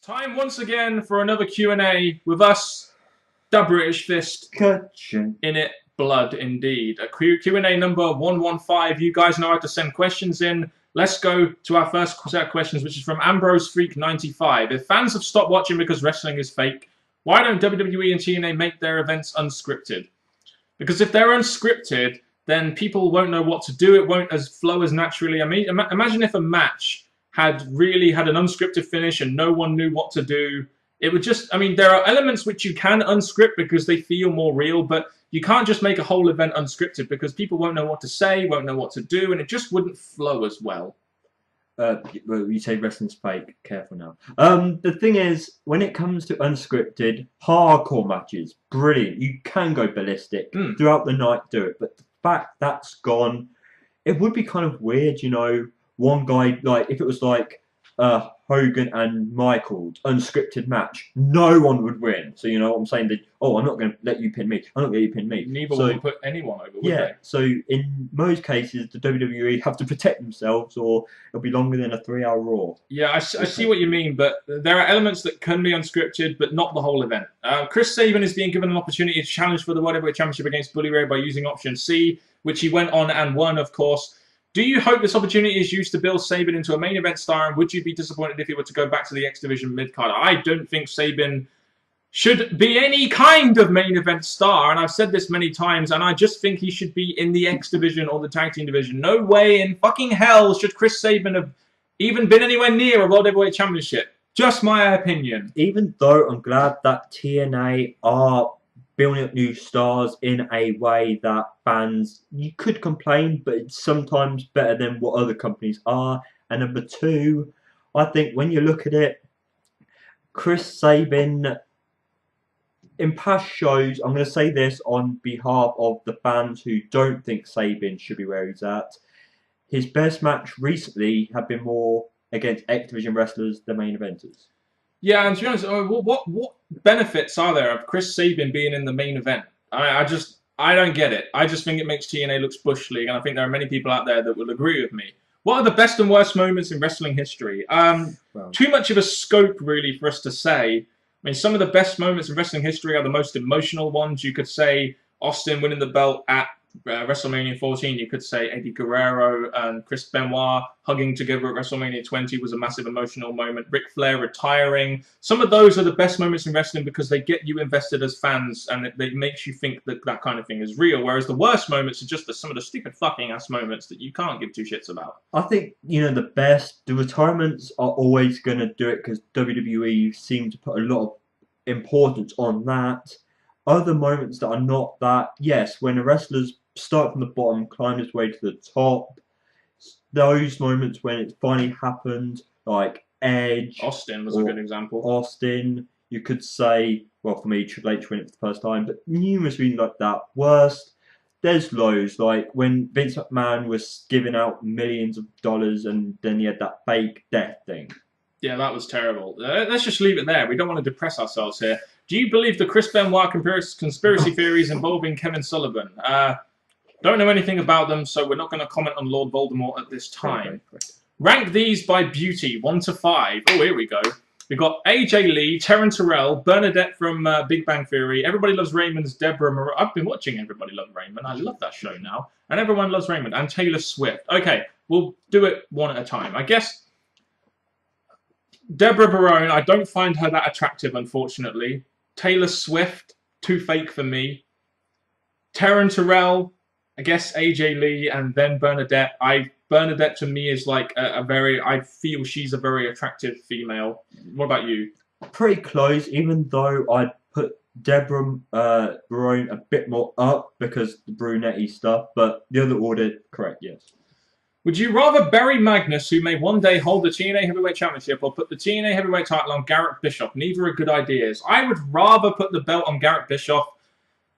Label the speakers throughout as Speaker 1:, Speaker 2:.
Speaker 1: Time once again for another Q&A with us, the British Fist,
Speaker 2: Gotcha.
Speaker 1: in it, blood indeed. A Q&A number 115. You guys know how to send questions in. Let's go to our first set of questions, which is from Ambrose Freak 95. If fans have stopped watching because wrestling is fake, why don't WWE and TNA make their events unscripted? Because if they're unscripted, then people won't know what to do. It won't flow as naturally. I mean, imagine if a match had really had an unscripted finish and no one knew what to do. It would just, I mean, there are elements which you can unscript because they feel more real, but you can't just make a whole event unscripted because people won't know what to say, won't know what to do, and it just wouldn't flow as well.
Speaker 2: Well, you say wrestling's fake. Careful now. The thing is, when it comes to unscripted, hardcore matches, brilliant. You can go ballistic throughout the night, do it. But the fact that's gone, it would be kind of weird, you know. One guy, like, if it was like Hogan and Michaels, unscripted match, no one would win. So, you know what I'm saying? I'm not going to let you pin me. I'm not going to let you pin me.
Speaker 1: Neither would put anyone over, would they?
Speaker 2: So in most cases, the WWE have to protect themselves or it'll be longer than a 3-hour Raw.
Speaker 1: Yeah, I see what you mean, but there are elements that can be unscripted, but not the whole event. Chris Sabin is being given an opportunity to challenge for the World Heavyweight Championship against Bully Ray by using option C, which he went on and won, of course. Do you hope this opportunity is used to build Sabin into a main event star, and would you be disappointed if he were to go back to the X Division mid-card? I don't think Sabin should be any kind of main event star, and I've said this many times, and I just think he should be in the X Division or the Tag Team Division. No way in fucking hell should Chris Sabin have even been anywhere near a World Heavyweight Championship. Just my opinion.
Speaker 2: Even though I'm glad that TNA are building up new stars in a way that fans, you could complain, but it's sometimes better than what other companies are. And number two, I think when you look at it, Chris Sabin, in past shows, I'm going to say this on behalf of the fans who don't think Sabin should be where he's at, his best match recently have been more against X Division wrestlers than main eventers.
Speaker 1: Yeah, and to be honest, what benefits are there of Chris Sabin being in the main event? I don't get it. I just think it makes TNA look Bush League, and I think there are many people out there that will agree with me. What are the best and worst moments in wrestling history? Too much of a scope, really, for us to say. I mean, some of the best moments in wrestling history are the most emotional ones. You could say Austin winning the belt at WrestleMania 14, you could say Eddie Guerrero and Chris Benoit hugging together at WrestleMania 20 was a massive emotional moment. Ric Flair retiring. Some of those are the best moments in wrestling because they get you invested as fans and it makes you think that that kind of thing is real. Whereas the worst moments are just some of the stupid fucking ass moments that you can't give two shits about.
Speaker 2: I think, you know, the retirements are always going to do it because WWE seem to put a lot of importance on that. Other moments that are not that, yes, when a wrestler's start from the bottom, climb his way to the top. Those moments when it finally happened, like Edge.
Speaker 1: Austin was a good example.
Speaker 2: Austin, you could say, well, for me, Triple H winning it for the first time, but numerous reasons like that. Worst, there's lows, like when Vince McMahon was giving out millions of dollars and then he had that fake death thing.
Speaker 1: Yeah, that was terrible. Let's just leave it there. We don't want to depress ourselves here. Do you believe the Chris Benoit conspiracy theories involving Kevin Sullivan? Don't know anything about them, so we're not going to comment on Lord Voldemort at this time. Rank these by beauty, 1 to 5. Oh, here we go. We've got AJ Lee, Taryn Terrell, Bernadette from Big Bang Theory, Everybody Loves Raymond's Deborah Moreau. I've been watching Everybody Loves Raymond. I love that show now. And Everyone Loves Raymond. And Taylor Swift. Okay, we'll do it one at a time. I guess Deborah Barone, I don't find her that attractive, unfortunately. Taylor Swift, too fake for me. Taryn Terrell, I guess AJ Lee, and then Bernadette. Bernadette to me is like I feel she's a very attractive female. What about you?
Speaker 2: Pretty close, even though I'd put Deborah Barone a bit more up because the brunette stuff, but the other order, correct, yes.
Speaker 1: Would you rather bury Magnus, who may one day hold the TNA Heavyweight Championship, or put the TNA Heavyweight title on Garrett Bischoff? Neither are good ideas. I would rather put the belt on Garrett Bischoff,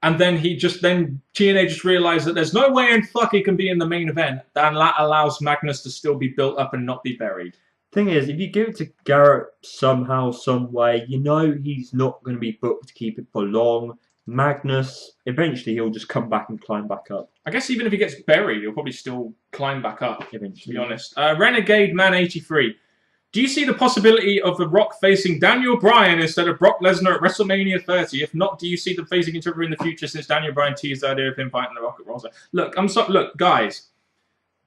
Speaker 1: and then TNA just realised that there's no way in fuck he can be in the main event, and that allows Magnus to still be built up and not be buried.
Speaker 2: Thing is, if you give it to Garrett somehow, some way, you know he's not going to be booked to keep it for long. Magnus, eventually he'll just come back and climb back up.
Speaker 1: I guess even if he gets buried, he'll probably still climb back up, eventually, to be honest. Renegade Man 83. Do you see the possibility of The Rock facing Daniel Bryan instead of Brock Lesnar at WrestleMania 30? If not, do you see them facing each other in the future since Daniel Bryan teased the idea of him fighting The Rock at Rosa? Look, look, guys.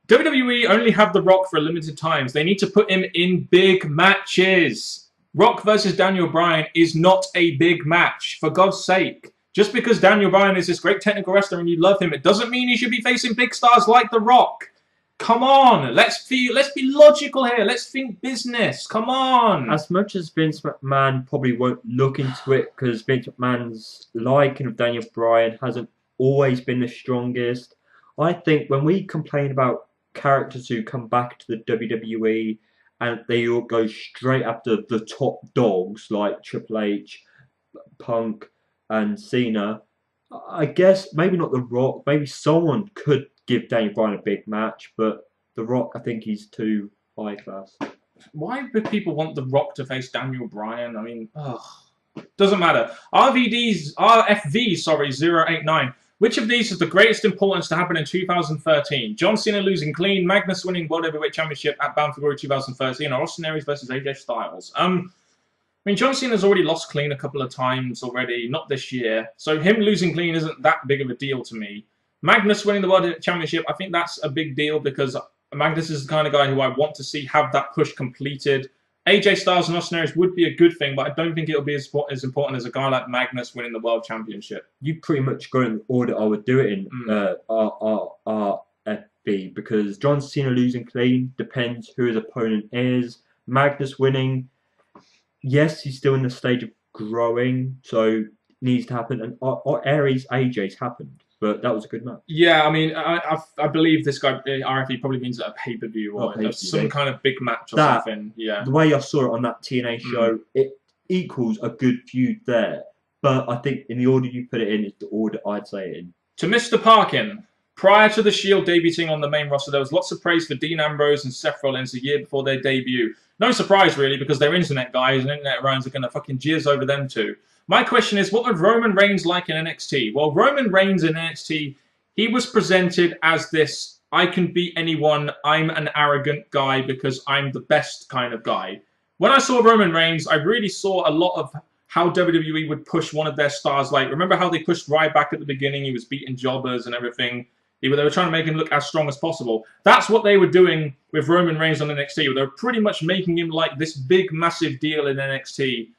Speaker 1: WWE only have The Rock for limited times. They need to put him in big matches. Rock versus Daniel Bryan is not a big match, for God's sake. Just because Daniel Bryan is this great technical wrestler and you love him, it doesn't mean he should be facing big stars like The Rock. Come on, let's be logical here. Let's think business. Come on.
Speaker 2: As much as Vince McMahon probably won't look into it because Vince McMahon's liking of Daniel Bryan hasn't always been the strongest, I think when we complain about characters who come back to the WWE and they all go straight after the top dogs like Triple H, Punk, and Cena, I guess maybe not The Rock, maybe someone could give Daniel Bryan a big match, but The Rock, I think he's too high class.
Speaker 1: Why would people want The Rock to face Daniel Bryan? I mean, doesn't matter. RFV, 089. Which of these is the greatest importance to happen in 2013? John Cena losing clean, Magnus winning World Heavyweight Championship at Bound for Glory 2013, or Austin Aries versus AJ Styles? I mean, John Cena's already lost clean a couple of times already, not this year. So him losing clean isn't that big of a deal to me. Magnus winning the World Championship, I think that's a big deal because Magnus is the kind of guy who I want to see have that push completed. AJ Styles and Austin Aries would be a good thing, but I don't think it'll be as important as a guy like Magnus winning the World Championship.
Speaker 2: You pretty much go in the order I would do it in RFB because John Cena losing clean depends who his opponent is. Magnus winning, yes, he's still in the stage of growing, so it needs to happen. And Aries AJ's happened. But that was a good match.
Speaker 1: Yeah, I mean, I believe this guy, RFE, probably means a pay-per-view or some kind of big match or something. Yeah.
Speaker 2: The way I saw it on that TNA show, it equals a good feud there. But I think in the order you put it in is the order I'd say it in.
Speaker 1: To Mr. Parkin, prior to the Shield debuting on the main roster, there was lots of praise for Dean Ambrose and Seth Rollins a year before their debut. No surprise, really, because they're internet guys and internet rounds are going to fucking jizz over them too. My question is, what would Roman Reigns like in NXT? Well, Roman Reigns in NXT, he was presented as this, I can beat anyone, I'm an arrogant guy because I'm the best kind of guy. When I saw Roman Reigns, I really saw a lot of how WWE would push one of their stars. Like, remember how they pushed Ryback at the beginning? He was beating jobbers and everything. They were trying to make him look as strong as possible. That's what they were doing with Roman Reigns on NXT. They were pretty much making him like this big, massive deal in NXT.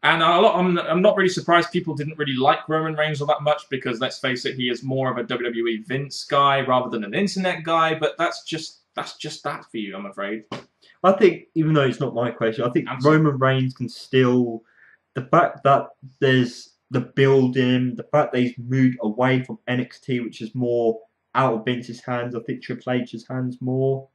Speaker 1: And I'm not really surprised people didn't really like Roman Reigns all that much because, let's face it, he is more of a WWE Vince guy rather than an internet guy. But that's just that for you, I'm afraid.
Speaker 2: I think, even though it's not my question, I think Roman Reigns can still... The fact that there's the building, the fact that he's moved away from NXT, which is more out of Vince's hands, I think Triple H's hands more.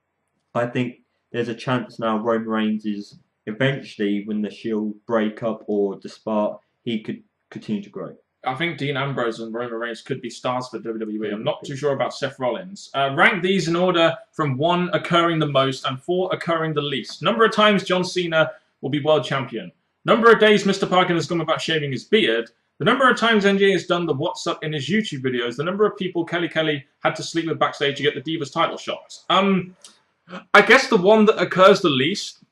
Speaker 2: I think there's a chance now Roman Reigns is... eventually, when the Shield break up or despart, he could continue to grow.
Speaker 1: I think Dean Ambrose and Roman Reigns could be stars for WWE. I'm not too sure about Seth Rollins. Rank these in order from 1 occurring the most and 4 occurring the least. Number of times John Cena will be world champion. Number of days Mr. Parkin has gone about shaving his beard. The number of times NJ has done the what's up in his YouTube videos. The number of people Kelly had to sleep with backstage to get the Divas title shots. I guess the one that occurs the least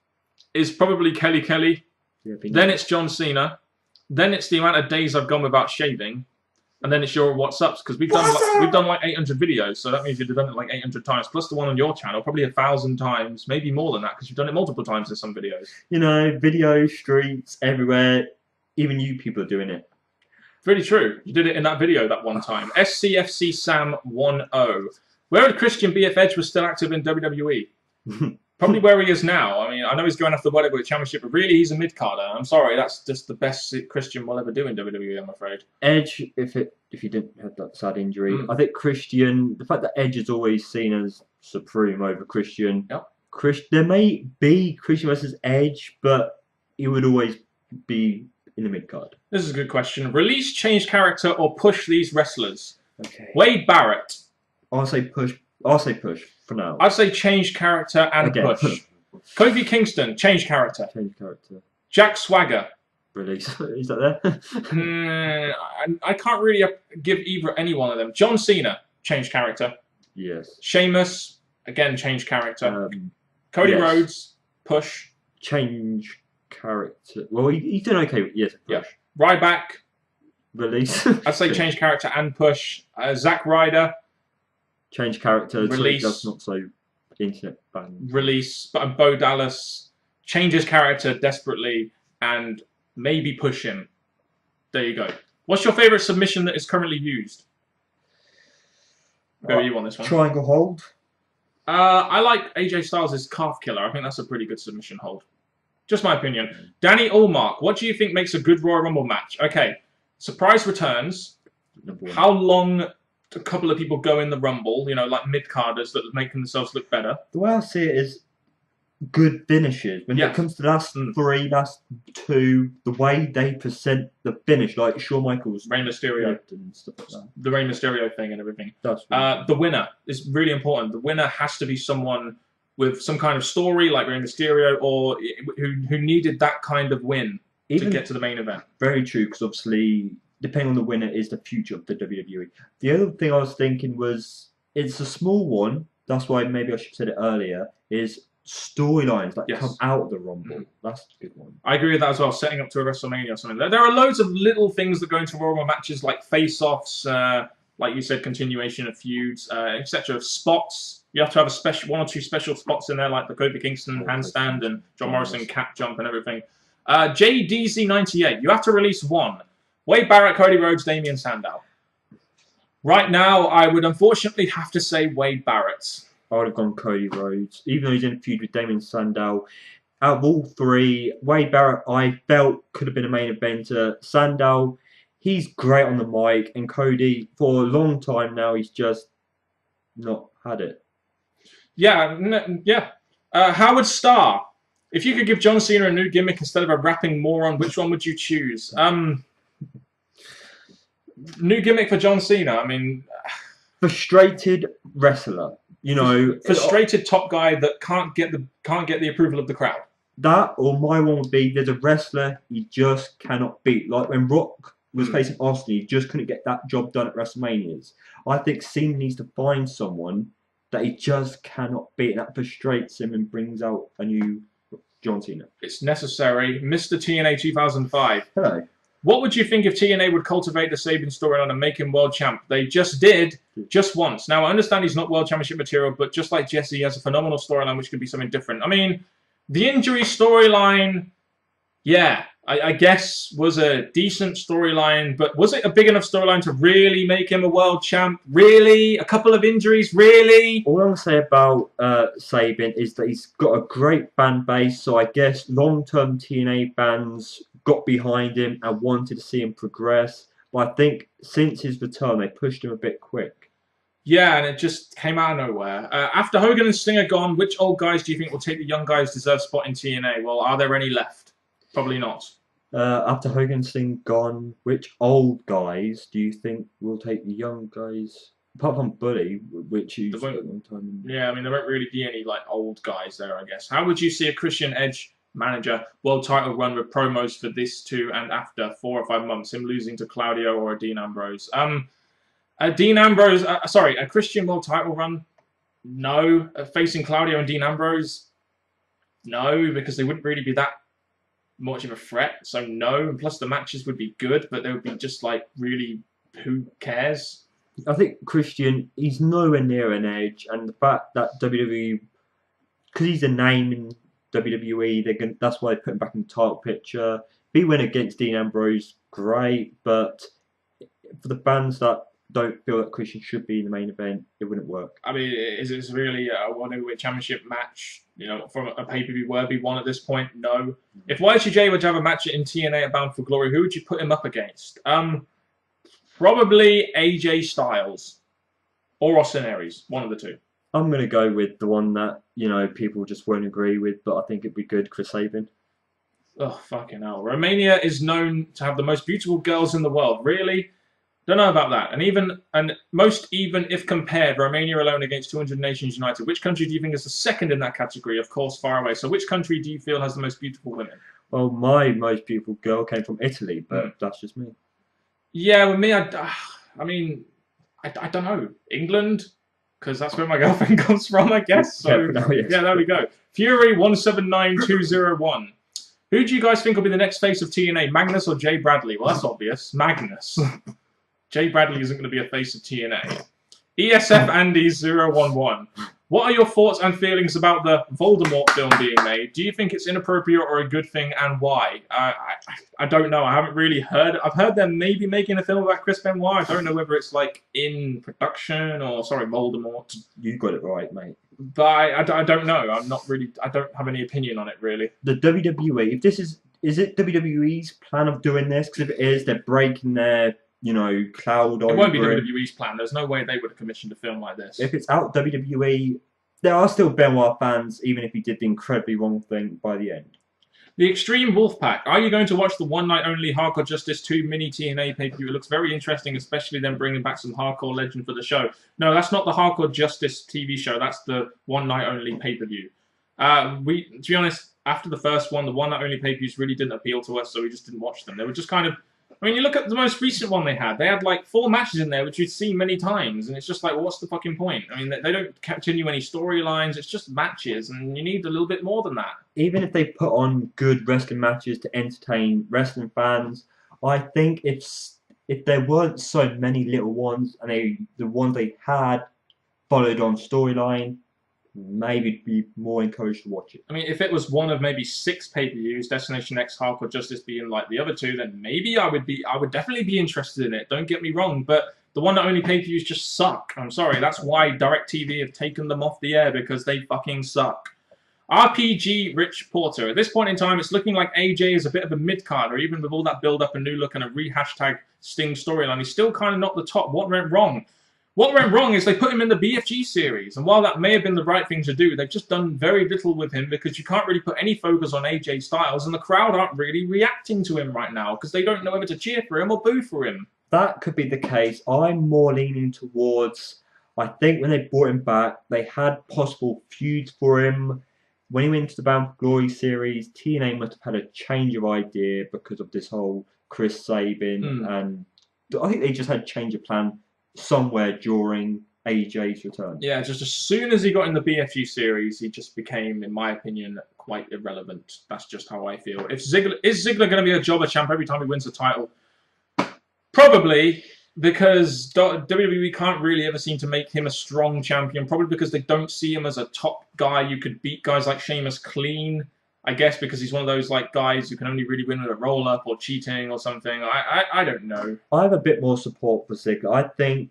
Speaker 1: is probably Kelly.
Speaker 2: Yeah,
Speaker 1: then it's John Cena. Then it's the amount of days I've gone without shaving. And then it's your what's ups because we've done like 800 videos, so that means you've done it like 800 times plus the one on your channel, probably 1,000 times, maybe more than that because you've done it multiple times in some videos.
Speaker 2: You know, video streets everywhere, even you people are doing it.
Speaker 1: Really true. You did it in that video that one time. SCFC Sam 10. Where would Christian BF Edge was still active in WWE? Probably where he is now. I mean, I know he's going after the World Heavyweight Championship, but really he's a mid-carder. I'm sorry, that's just the best Christian will ever do in WWE, I'm afraid.
Speaker 2: Edge, if he didn't have that sad injury, I think Christian, the fact that Edge is always seen as supreme over Christian.
Speaker 1: Yep.
Speaker 2: There may be Christian versus Edge, but he would always be in the mid-card.
Speaker 1: This is a good question. Release, change character, or push these wrestlers?
Speaker 2: Okay.
Speaker 1: Wade Barrett.
Speaker 2: I'll say push for now.
Speaker 1: I'd say change character and push. Kofi Kingston, change character.
Speaker 2: Change character.
Speaker 1: Jack Swagger.
Speaker 2: Release. Is that there?
Speaker 1: I can't really give either any one of them. John Cena, change character.
Speaker 2: Yes.
Speaker 1: Sheamus, again, change character. Cody Rhodes, push.
Speaker 2: Change character. Well, he's doing okay with push.
Speaker 1: Yeah. Ryback.
Speaker 2: Release.
Speaker 1: I'd say change character and push. Zack Ryder.
Speaker 2: Change character.
Speaker 1: Release.
Speaker 2: So that's not so internet banned.
Speaker 1: Release. But Bo Dallas. Change his character desperately and maybe push him. There you go. What's your favourite submission that is currently used? Go you on this one.
Speaker 2: Triangle hold.
Speaker 1: I like AJ Styles' calf killer. I think that's a pretty good submission hold. Just my opinion. Danny Allmark, what do you think makes a good Royal Rumble match? Okay, surprise returns. How long a couple of people go in the Rumble, you know, like mid-carders that make themselves look better.
Speaker 2: The way I see it is good finishes. When it comes to the last three, last two, the way they present the finish, like Shawn Michaels,
Speaker 1: Rey Mysterio,
Speaker 2: and stuff like that.
Speaker 1: The Rey Mysterio thing and everything.
Speaker 2: That's really
Speaker 1: the winner is really important. The winner has to be someone with some kind of story, like Rey Mysterio, or who needed that kind of win to get to the main event.
Speaker 2: Very true, because obviously, depending on the winner, is the future of the WWE. The other thing I was thinking was, it's a small one. That's why maybe I should have said it earlier. Is storylines that come out of the Rumble. That's a good one. I
Speaker 1: agree with that as well, setting up to a WrestleMania or something. There are loads of little things that go into Royal Rumble matches, like face-offs, like you said, continuation of feuds, etc. Spots. You have to have one or two special spots in there, like the Kofi Kingston handstand and John Morrison cat jump and everything. JDZ98, you have to release one. Wade Barrett, Cody Rhodes, Damian Sandow. Right now, I would unfortunately have to say Wade Barrett.
Speaker 2: I would have gone Cody Rhodes, even though he's in a feud with Damian Sandow. Out of all three, Wade Barrett, I felt could have been a main eventer. Sandow, he's great on the mic, and Cody, for a long time now, he's just not had it.
Speaker 1: Yeah. Howard Starr, if you could give John Cena a new gimmick instead of a rapping moron, which one would you choose? New gimmick for John Cena. I mean,
Speaker 2: frustrated wrestler. You know,
Speaker 1: frustrated top guy that can't get the approval of the crowd.
Speaker 2: That, or my one would be, there's a wrestler he just cannot beat. Like when Rock was facing Austin, he just couldn't get that job done at WrestleManias. I think Cena needs to find someone that he just cannot beat, and that frustrates him and brings out a new John Cena.
Speaker 1: It's necessary. Mr. TNA 2005.
Speaker 2: Hello.
Speaker 1: What would you think if TNA would cultivate the Sabin storyline and make him world champ? They just did, just once. Now, I understand he's not world championship material, but just like Jesse, he has a phenomenal storyline which could be something different. I mean, the injury storyline, I guess was a decent storyline, but was it a big enough storyline to really make him a world champ? Really? A couple of injuries? Really?
Speaker 2: All I'll say about Sabin is that he's got a great fan base, so I guess long-term TNA fans got behind him and wanted to see him progress. But I think since his return, they pushed him a bit quick.
Speaker 1: Yeah, and it just came out of nowhere. After Hogan and Sting are gone, which old guys do you think will take the young guys' deserved spot in TNA? Well, are there any left? Probably not.
Speaker 2: After Hogan and Sting gone, which old guys do you think will take the young guys? Apart from Bully, which he's got a long time.
Speaker 1: Yeah, I mean, there won't really be any like old guys there, I guess. How would you see a Christian Edge manager world title run with promos for this to and after 4 or 5 months, him losing to Claudio or a Dean Ambrose? A Christian world title run? No. Facing Claudio and Dean Ambrose? No, because they wouldn't really be that much of a threat, so no. And plus the matches would be good, but they would be just like, really, who cares?
Speaker 2: I think Christian, he's nowhere near an Edge, and the fact that WWE, because he's a name in WWE, that's why they put him back in the title picture. If he went against Dean Ambrose, great, but for the fans that don't feel that Christian should be in the main event, it wouldn't work.
Speaker 1: I mean, is it really a one-way championship match, you know, from a pay-per-view worthy one at this point? No. If Y2J were to have a match in TNA at Bound for Glory, who would you put him up against? Probably AJ Styles or Austin Aries, one of the two.
Speaker 2: I'm going to go with the one that, you know, people just won't agree with, but I think it'd be good, Chris Sabin.
Speaker 1: Oh, fucking hell. Romania is known to have the most beautiful girls in the world. Really? Don't know about that. And most even if compared, Romania alone against 200 Nations United. Which country do you think is the second in that category? Of course, far away. So which country do you feel has the most beautiful women?
Speaker 2: Well, my most beautiful girl came from Italy, but that's just me. Yeah,
Speaker 1: with me, I mean, I don't know. England? because that's where my girlfriend comes from, I guess. So, yeah, there we go. Fury179201. Who do you guys think will be the next face of TNA, Magnus or Jay Bradley? Well, that's obvious. Magnus. Jay Bradley isn't going to be a face of TNA. ESF Andy011. What are your thoughts and feelings about the Voldemort film being made? Do you think it's inappropriate or a good thing, and why? I don't know. I haven't really heard. I've heard them maybe making a film about Chris Benoit. I don't know whether it's like in production or Voldemort.
Speaker 2: You got it right, mate.
Speaker 1: But I don't know. I'm not really. I don't have any opinion on it really.
Speaker 2: The WWE. If this is it WWE's plan of doing this? Because if it is, they're breaking their cloud over.
Speaker 1: It won't be WWE's plan. There's no way they would have commissioned a film like this.
Speaker 2: If it's out WWE, there are still Benoit fans, even if he did the incredibly wrong thing by the end.
Speaker 1: The Extreme Wolfpack. Are you going to watch the one night only Hardcore Justice 2 mini TNA pay-per-view? It looks very interesting, especially them bringing back some hardcore legend for the show. No, that's not the Hardcore Justice TV show. That's the one night only pay-per-view. To be honest, after the first one, the one night only pay-per-views really didn't appeal to us, so we just didn't watch them. They were just kind of... I mean, you look at the most recent one they had like 4 matches in there, which you'd seen many times, and it's just like, well, what's the fucking point? I mean, they don't continue any storylines, it's just matches, and you need a little bit more than that.
Speaker 2: Even if they put on good wrestling matches to entertain wrestling fans, I think if there weren't so many little ones, and the ones they had followed on storyline, maybe be more encouraged to watch it.
Speaker 1: I mean, if it was one of maybe 6 pay-per-views, Destination X, Hardcore Justice being like the other 2, then maybe I would definitely be interested in it. Don't get me wrong, but the one that only pay-per-views just suck. I'm sorry, that's why DirecTV have taken them off the air, because they fucking suck. RPG Rich Porter. At this point in time, it's looking like AJ is a bit of a mid-carder, even with all that build-up and new look and a re-hashtag Sting storyline. He's still kind of not the top. What went wrong? What went wrong is they put him in the BFG series, and while that may have been the right thing to do, they've just done very little with him because you can't really put any focus on AJ Styles, and the crowd aren't really reacting to him right now because they don't know whether to cheer for him or boo for him.
Speaker 2: That could be the case. I'm more leaning towards, I think when they brought him back, they had possible feuds for him. When he went to the Bound for Glory series, TNA must have had a change of idea because of this whole Chris Sabin, and I think they just had a change of plan somewhere during AJ's return.
Speaker 1: Yeah, just as soon as he got in the BFG series, he just became, in my opinion, quite irrelevant. That's just how I feel. Is Ziggler going to be a jobber champ every time he wins the title? Probably, because WWE can't really ever seem to make him a strong champion. Probably because they don't see him as a top guy. You could beat guys like Sheamus clean, I guess, because he's one of those like guys who can only really win with a roll-up or cheating or something. I don't know.
Speaker 2: I have a bit more support for Ziggler. I think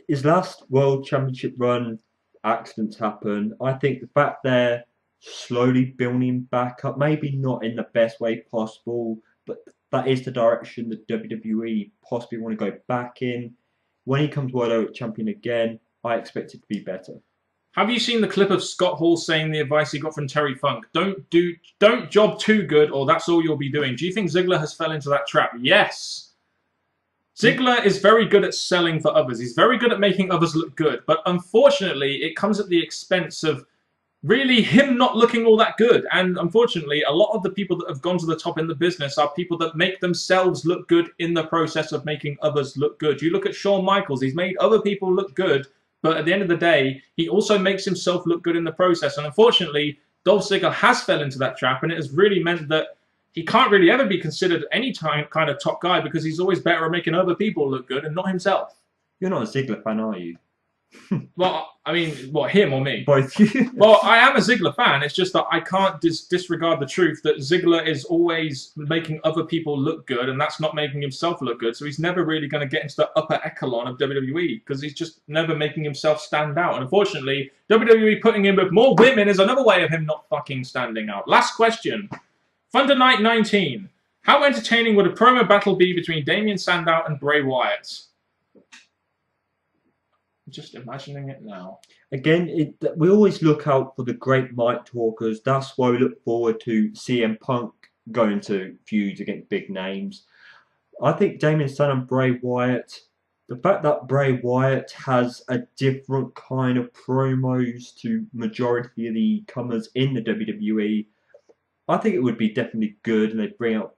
Speaker 2: his last World Championship run, accidents happen. I think the fact they're slowly building him back up, maybe not in the best way possible, but that is the direction that WWE possibly want to go back in. When he comes World Heavyweight Champion again, I expect it to be better.
Speaker 1: Have you seen the clip of Scott Hall saying the advice he got from Terry Funk? Don't job too good, or that's all you'll be doing. Do you think Ziggler has fell into that trap? Yes. Ziggler is very good at selling for others. He's very good at making others look good. But unfortunately, it comes at the expense of really him not looking all that good. And unfortunately, a lot of the people that have gone to the top in the business are people that make themselves look good in the process of making others look good. You look at Shawn Michaels. He's made other people look good. But at the end of the day, he also makes himself look good in the process. And unfortunately, Dolph Ziggler has fell into that trap. And it has really meant that he can't really ever be considered any kind of top guy because he's always better at making other people look good and not himself.
Speaker 2: You're not a Ziggler fan, are you?
Speaker 1: Well, I mean, what, him or me?
Speaker 2: Both you.
Speaker 1: Well, I am a Ziggler fan. It's just that I can't disregard the truth that Ziggler is always making other people look good, and that's not making himself look good. So he's never really going to get into the upper echelon of WWE because he's just never making himself stand out. And unfortunately, WWE putting him with more women is another way of him not fucking standing out. Last question. Thunder Night 19. How entertaining would a promo battle be between Damien Sandow and Bray Wyatt? Just imagining it now.
Speaker 2: Again, we always look out for the great mic talkers. That's why we look forward to CM Punk going to feuds against big names. I think Damien Sandow and Bray Wyatt, the fact that Bray Wyatt has a different kind of promos to majority of the comers in the WWE, I think it would be definitely good, and they'd bring out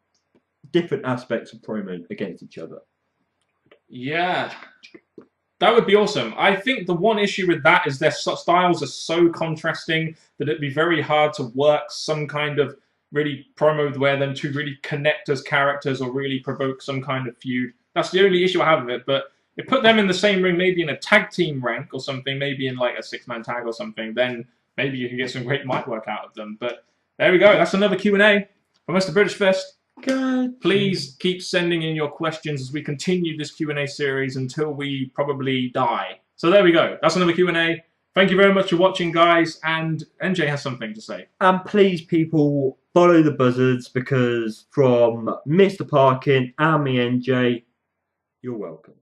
Speaker 2: different aspects of promo against each other.
Speaker 1: Yeah. That would be awesome. I think the one issue with that is their styles are so contrasting that it'd be very hard to work some kind of really promo where them to really connect as characters or really provoke some kind of feud. That's the only issue I have with it. But if put them in the same ring, maybe in a tag team rank or something, maybe in like a 6-man tag or something, then maybe you can get some great mic work out of them. But there we go. That's another Q&A from Mr. British Fest.
Speaker 2: God.
Speaker 1: Please keep sending in your questions as we continue this Q&A series until we probably die. So there we go. That's another Q&A. Thank you very much for watching, guys. And NJ has something to say.
Speaker 2: And please, people, follow the buzzards, because from Mr. Parkin and me, NJ, you're welcome.